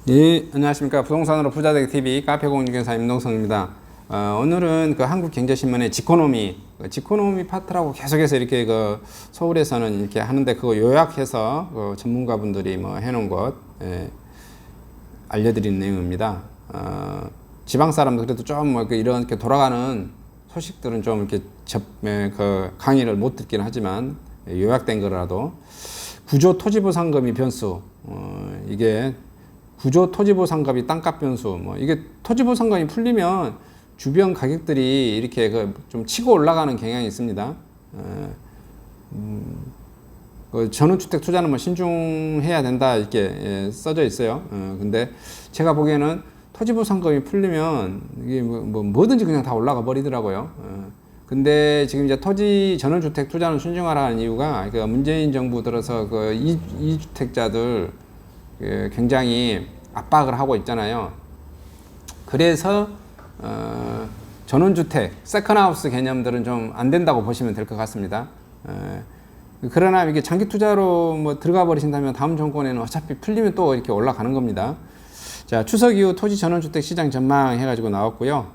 네, 안녕하십니까. 부동산으로 부자되기 TV 카페공인중개사 임동성입니다. 오늘은 그 한국경제신문의 지코노미 파트라고 계속해서 이렇게 그 서울에서는 이렇게 하는데 그거 요약해서 그 전문가분들이 뭐 해놓은 것 알려드리는 내용입니다. 지방 사람들 그래도 좀 뭐 이렇게 돌아가는 소식들은 좀 이렇게 그 강의를 못 듣긴 하지만 요약된 거라도 구조 토지보상금이 변수, 이게 구조 토지보상금이 땅값 변수, 뭐 이게 토지보상금이 풀리면 주변 가격들이 이렇게 그 좀 치고 올라가는 경향이 있습니다. 그 전원주택 투자는 뭐 신중해야 된다 이렇게 써져 있어요. 근데 제가 보기에는 토지보상금이 풀리면 이게 뭐든지 그냥 다 올라가 버리더라고요. 근데 지금 이제 전원주택 투자는 신중하라는 이유가 그 문재인 정부 들어서 그 이주택자들 굉장히 압박을 하고 있잖아요. 그래서 전원주택, 세컨하우스 개념들은 좀 안 된다고 보시면 될 것 같습니다. 그러나 이게 장기 투자로 뭐 들어가 버리신다면 다음 정권에는 어차피 풀리면 또 이렇게 올라가는 겁니다. 자, 추석 이후 토지 전원주택 시장 전망 해가지고 나왔고요.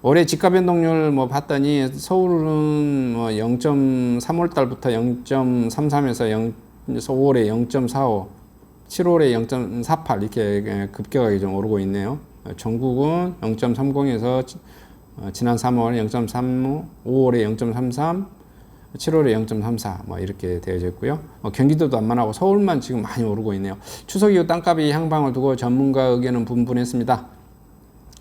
올해 집가 변동률 뭐 봤더니 서울은 뭐 0.3월 달부터 0.33에서 5월에 0.45, 7월에 0.48 이렇게 급격하게 좀 오르고 있네요. 전국은 0.30에서 지난 3월 0.35, 5월에 0.33, 7월에 0.34 뭐 이렇게 되어져 있고요. 경기도도 안만하고 서울만 지금 많이 오르고 있네요. 추석 이후 땅값이 향방을 두고 전문가 의견은 분분했습니다.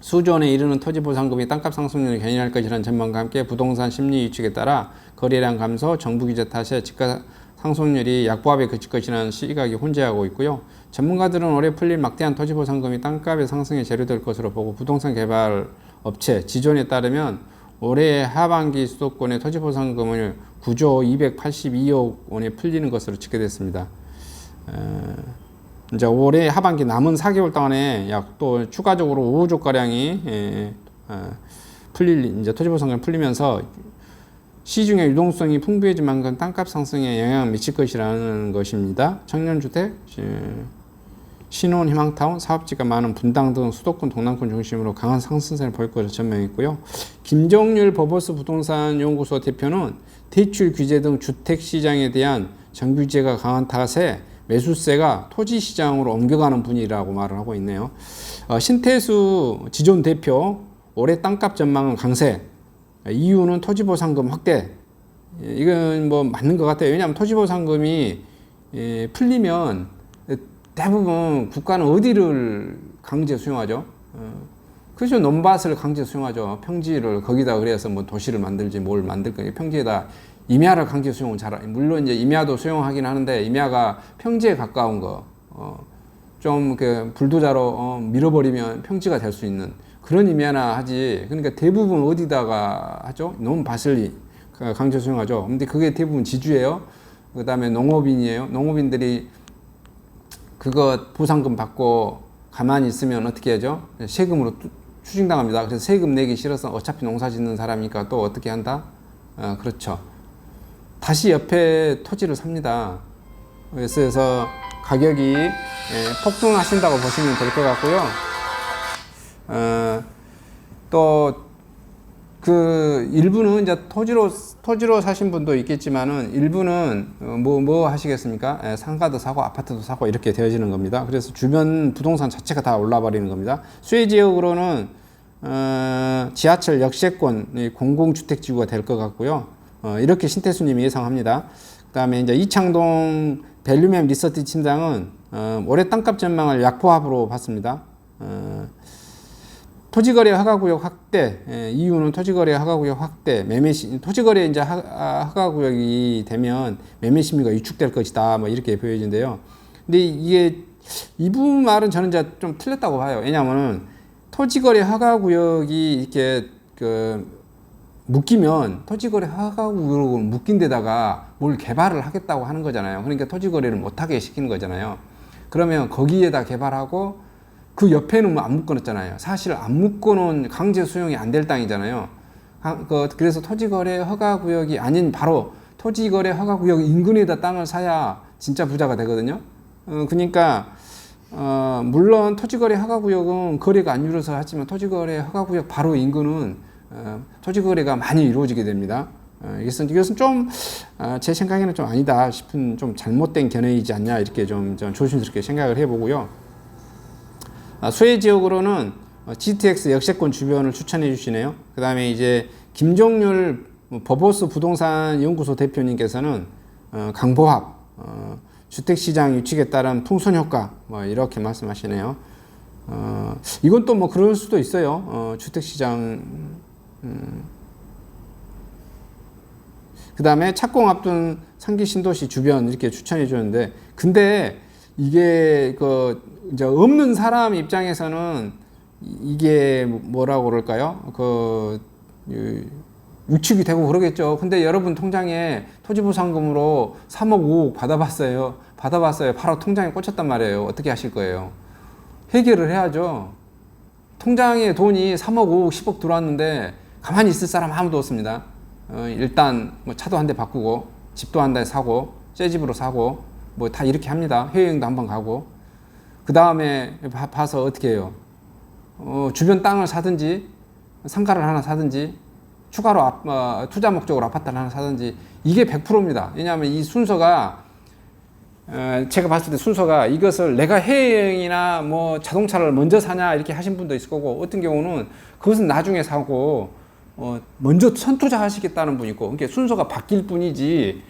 수조 원에 이르는 토지보상금이 땅값 상승률을 견인할 것이라는 전망과 함께 부동산 심리 위축에 따라 거래량 감소, 정부 규제 탓에 집가 상승률이 약보합에 그칠 것이라는 시각이 혼재하고 있고요. 전문가들은 올해 풀릴 막대한 토지보상금이 땅값의 상승에 재료될 것으로 보고 부동산 개발 업체 지존에 따르면 올해 하반기 수도권의 토지보상금을 9조 282억 원에 풀리는 것으로 집계됐습니다. 이제 올해 하반기 남은 4개월 동안에 약 또 추가적으로 5조 가량이 이제 토지보상금이 풀리면서 시중의 유동성이 풍부해진 만큼 땅값 상승에 영향을 미칠 것이라는 것입니다. 청년주택, 신혼 희망타운, 사업지가 많은 분당 등 수도권 동남권 중심으로 강한 상승세를 보일 것으로 전망했고요. 김정률 버버스 부동산 연구소 대표는 대출 규제 등 주택시장에 대한 정규제가 강한 탓에 매수세가 토지시장으로 옮겨가는 분위기라고 말을 하고 있네요. 신태수 지존 대표, 올해 땅값 전망은 강세, 이유는 토지보상금 확대. 이건 뭐 맞는 것 같아요. 왜냐하면 토지보상금이 풀리면 대부분 국가는 어디를 강제 수용하죠? 그렇죠. 논밭을 강제 수용하죠. 평지를 거기다 그래서 뭐 도시를 만들지 뭘 만들 거예요. 평지에다 임야를 강제 수용은 물론 이제 임야도 수용하긴 하는데 임야가 평지에 가까운 거, 좀 그 불도자로 밀어버리면 평지가 될 수 있는 그런 임야나 하지. 그러니까 대부분 어디다가 하죠? 논밭을 강제 수용하죠. 근데 그게 대부분 지주예요. 그 다음에 농업인이에요. 농업인들이 그거 보상금 받고 가만히 있으면 어떻게 하죠? 세금으로 추징당합니다. 그래서 세금 내기 싫어서 어차피 농사 짓는 사람이니까 또 어떻게 한다? 그렇죠. 다시 옆에 토지를 삽니다. 그래서 가격이 폭등하신다고 보시면 될 것 같고요. 또 그 일부는 이제 토지로 사신 분도 있겠지만은 일부는 뭐 하시겠습니까? 상가도 사고 아파트도 사고 이렇게 되어지는 겁니다. 그래서 주변 부동산 자체가 다 올라버리는 겁니다. 수혜 지역으로는 지하철 역세권 공공주택지구가 될 것 같고요. 이렇게 신태수님이 예상합니다. 그다음에 이제 이창동 밸류맵 리서치 팀장은 올해 땅값 전망을 약보합으로 봤습니다. 토지거래 허가구역 확대, 이유는 토지거래 허가구역 확대, 토지거래 이제 허가구역이 되면 매매 심리가 위축될 것이다, 뭐 이렇게 보여진대요. 근데 이 부분 말은 저는 이제 좀 틀렸다고 봐요. 왜냐하면은 토지거래 허가구역이 이렇게 묶이면 토지거래 허가구역을 묶인 데다가 뭘 개발을 하겠다고 하는 거잖아요. 그러니까 토지거래를 못하게 시키는 거잖아요. 그러면 거기에다 개발하고 그 옆에는 뭐 안 묶어놨잖아요. 사실 안 묶어놓은 강제 수용이 안 될 땅이잖아요. 그래서 토지거래 허가구역이 아닌 바로 토지거래 허가구역 인근에다 땅을 사야 진짜 부자가 되거든요. 그러니까 물론 토지거래 허가구역은 거래가 안 이루어서 하지만 토지거래 허가구역 바로 인근은 토지거래가 많이 이루어지게 됩니다. 이것은 좀 제 생각에는 좀 아니다 싶은 좀 잘못된 견해이지 않냐 이렇게 좀 조심스럽게 생각을 해보고요. 수혜 지역으로는 GTX 역세권 주변을 추천해 주시네요. 그 다음에 이제 김종률 버보스 부동산 연구소 대표님께서는 강보합 주택시장 유축에 따른 풍선 효과 뭐 이렇게 말씀하시네요. 이건 또 뭐 그럴 수도 있어요. 주택시장 그 다음에 착공 앞둔 상기 신도시 주변 이렇게 추천해 주는데, 근데 이게 이제 없는 사람 입장에서는 이게 뭐라고 그럴까요? 유축이 되고 그러겠죠. 근데 여러분 통장에 토지보상금으로 3억 5억 받아봤어요. 바로 통장에 꽂혔단 말이에요. 어떻게 하실 거예요? 해결을 해야죠. 통장에 돈이 3억 5억 10억 들어왔는데 가만히 있을 사람 아무도 없습니다. 일단 뭐 차도 한 대 바꾸고 집도 한 대 사고 새 집으로 사고 뭐 다 이렇게 합니다. 해외여행도 한번 가고 그 다음에 봐서 어떻게 해요? 주변 땅을 사든지 상가를 하나 사든지 추가로 투자 목적으로 아파트를 하나 사든지 이게 100%입니다. 왜냐하면 이 순서가 제가 봤을 때 순서가 이것을 내가 해외여행이나 뭐 자동차를 먼저 사냐 이렇게 하신 분도 있을 거고, 어떤 경우는 그것은 나중에 사고 먼저 선투자 하시겠다는 분이 있고, 그러니까 순서가 바뀔 뿐이지.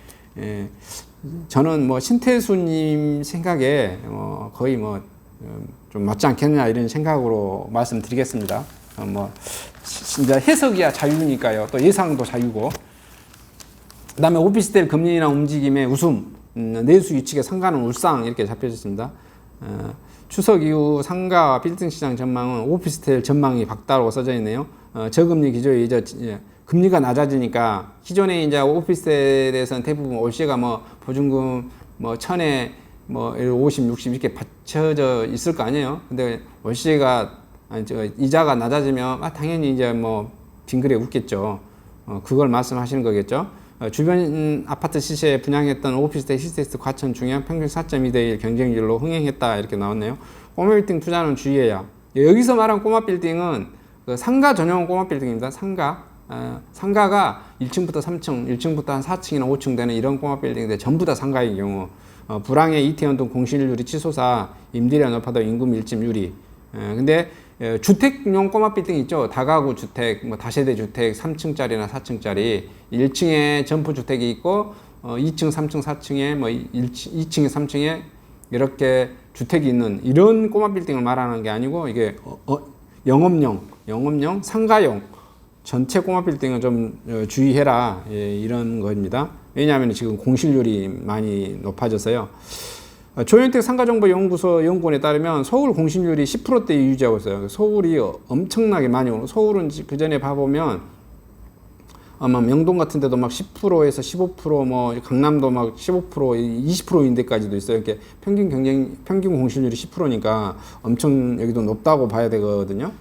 저는 뭐 신태수님 생각에 거의 뭐 좀 맞지 않겠느냐 이런 생각으로 말씀드리겠습니다. 뭐 진짜 해석이야 자유니까요. 또 예상도 자유고. 그다음에 오피스텔 금리나 움직임의 웃음, 내수 유치의 상가는 울상 이렇게 잡혀졌습니다. 추석 이후 상가 빌딩 시장 전망은 오피스텔 전망이 밝다고 써져 있네요. 저금리 기조에 이제 금리가 낮아지니까 기존에 이제 오피스텔에서는 대부분 월세가 뭐 보증금 뭐 1000에 뭐 50, 60 이렇게 받쳐져 있을 거 아니에요. 근데 월세가 이자가 낮아지면 당연히 이제 뭐 빙그레 웃겠죠. 그걸 말씀하시는 거겠죠. 주변 아파트 시세에 분양했던 오피스텔 시세스 과천 중량 평균 4.2대 1 경쟁률로 흥행했다 이렇게 나왔네요. 꼬마 빌딩 투자는 주의해야. 여기서 말한 꼬마 빌딩은 상가 전용 꼬마 빌딩입니다. 상가가 1층부터 3층, 1층부터 한 4층이나 5층 되는 이런 꼬마 빌딩인데 전부 다 상가의 경우 불황의 이태원 등 공실률이 치솟아 임대료가 높아도 임금 밀집률이. 근데 주택용 꼬마 빌딩 있죠. 다가구 주택, 뭐 다세대 주택 3층짜리나 4층짜리 1층에 점프 주택이 있고 2층, 3층, 4층에 뭐 2층에 3층에 이렇게 주택이 있는 이런 꼬마 빌딩을 말하는 게 아니고, 이게 영업용, 상가용 전체 꼬마 빌딩은 좀 주의해라 이런 겁니다. 왜냐하면 지금 공실률이 많이 높아져서요. 조현택 상가정보연구소 연구원에 따르면 서울 공실률이 10%대 유지하고 있어요. 서울이 엄청나게 많이 오고, 서울은 그 전에 봐보면 아마 명동 같은 데도 막 10%에서 15%, 뭐 강남도 막 15%, 20%인데까지도 있어요. 이렇게 평균 공실률이 10%니까 엄청 여기도 높다고 봐야 되거든요.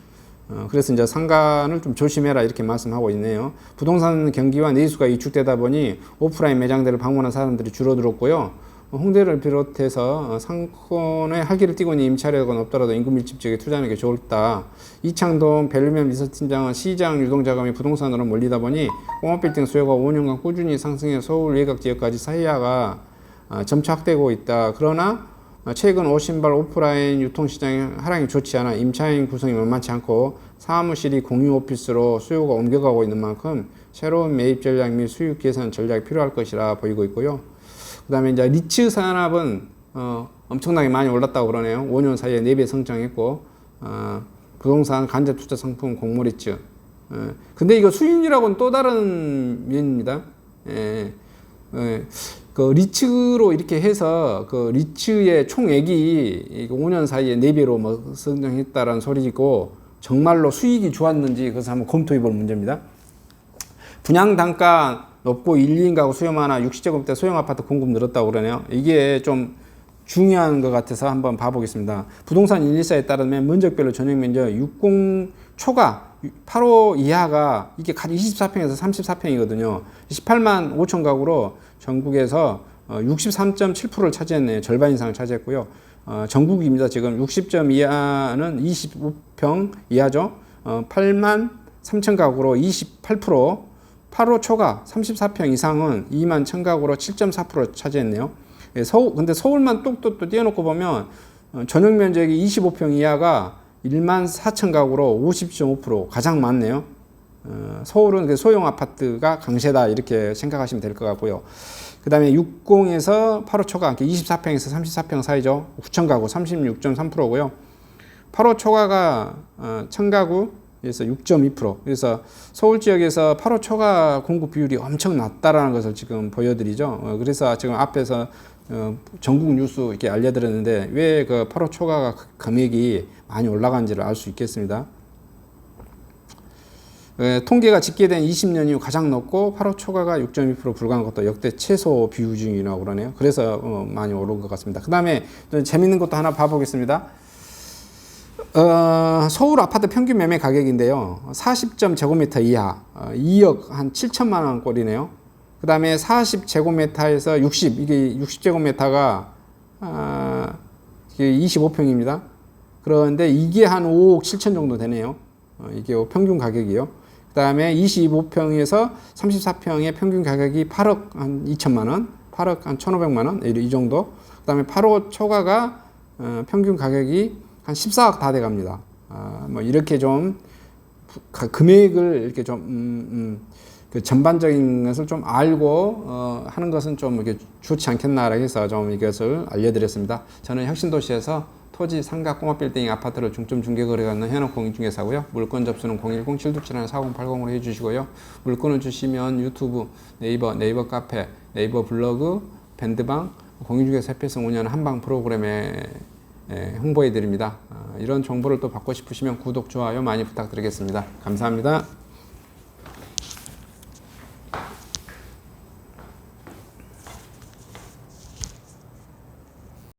그래서 이제 상가를 좀 조심해라 이렇게 말씀하고 있네요. 부동산 경기와 내수가 위축되다 보니 오프라인 매장들을 방문한 사람들이 줄어들었고요. 홍대를 비롯해서 상권에 활기를 띠고 있는 임차료가 없더라도 인구 밀집 지역에 투자하는 게 좋다. 이창동 벨루면 비서팀장은 시장 유동자금이 부동산으로 몰리다 보니 꼬마빌딩 수요가 5년간 꾸준히 상승해 서울 외곽 지역까지 사이화가 점차 확대되고 있다. 그러나 최근 오신발 오프라인 유통시장의 하락이 좋지 않아 임차인 구성이 만만치 않고 사무실이 공유 오피스로 수요가 옮겨가고 있는 만큼 새로운 매입 전략 및 수익 개선 전략이 필요할 것이라 보이고 있고요. 그 다음에 이제 리츠 산업은 엄청나게 많이 올랐다고 그러네요. 5년 사이에 4배 성장했고, 부동산 간접 투자 상품 공모리츠. 근데 이거 수익률하고는 또 다른 면입니다. 그 리츠로 이렇게 해서 그 리츠의 총액이 5년 사이에 4배로 뭐 성장했다라는 소리고, 정말로 수익이 좋았는지 그것을 한번 검토해 볼 문제입니다. 분양 단가 높고 1, 2인 가구 수요 많아 60제곱미터 소형 아파트 공급 늘었다고 그러네요. 이게 좀 중요한 것 같아서 한번 봐보겠습니다. 부동산 114에 따르면 면적별로 전용 면적 60 초과 8호 이하가 이게 24평에서 34평이거든요. 18만 5천 가구로 전국에서 63.7%를 차지했네요. 절반 이상을 차지했고요. 전국입니다. 지금 60점 이하는 25평 이하죠. 8만 3천 가구로 28%, 8호 초과 34평 이상은 2만 1천 가구로 7.4% 차지했네요. 근데 서울만 뚝뚝 띄워놓고 보면 전용 면적이 25평 이하가 1만 4천 가구로 50.5% 가장 많네요. 서울은 소형 아파트가 강세다 이렇게 생각하시면 될 것 같고요. 그 다음에 60에서 8호 초과 24평에서 34평 사이죠. 9천 가구 36.3%고요. 8호 초과가 1천 가구에서 6.2%. 그래서 서울 지역에서 8호 초과 공급 비율이 엄청 낮다라는 것을 지금 보여드리죠. 그래서 지금 앞에서 전국 뉴스 이렇게 알려드렸는데 왜 그 8호 초과가 금액이 많이 올라간지를 알 수 있겠습니다. 통계가 집계된 20년 이후 가장 높고 8호 초과가 6.2% 불과한 것도 역대 최소 비중이라고 그러네요. 그래서 많이 오른 것 같습니다. 그 다음에 재밌는 것도 하나 봐보겠습니다. 서울 아파트 평균 매매 가격인데요. 40제곱미터 이하 2억 한 7천만 원 꼴이네요. 그 다음에 40제곱미터에서 60, 이게 60제곱미터가 25평입니다. 그런데 이게 한 5억 7천 정도 되네요. 이게 평균 가격이요. 그 다음에 25평에서 34평의 평균 가격이 8억 한 2천만 원, 8억 한 1,500만 원, 이 정도. 그 다음에 8호 초과가 평균 가격이 한 14억 다 돼 갑니다. 뭐 이렇게 좀 금액을 이렇게 좀 그 전반적인 것을 좀 알고 하는 것은 좀 이렇게 좋지 않겠나라 해서 좀 이것을 알려드렸습니다. 저는 혁신도시에서 토지, 상가, 꼬마빌딩, 아파트를 중점 중개거래하는 현업공인중개사고요. 물건 접수는 010-727-4080으로 해주시고요. 물건을 주시면 유튜브, 네이버 카페, 네이버 블로그, 밴드방, 공인중개사 협회에서 운영하는 한방 프로그램에 홍보해드립니다. 이런 정보를 또 받고 싶으시면 구독, 좋아요 많이 부탁드리겠습니다. 감사합니다.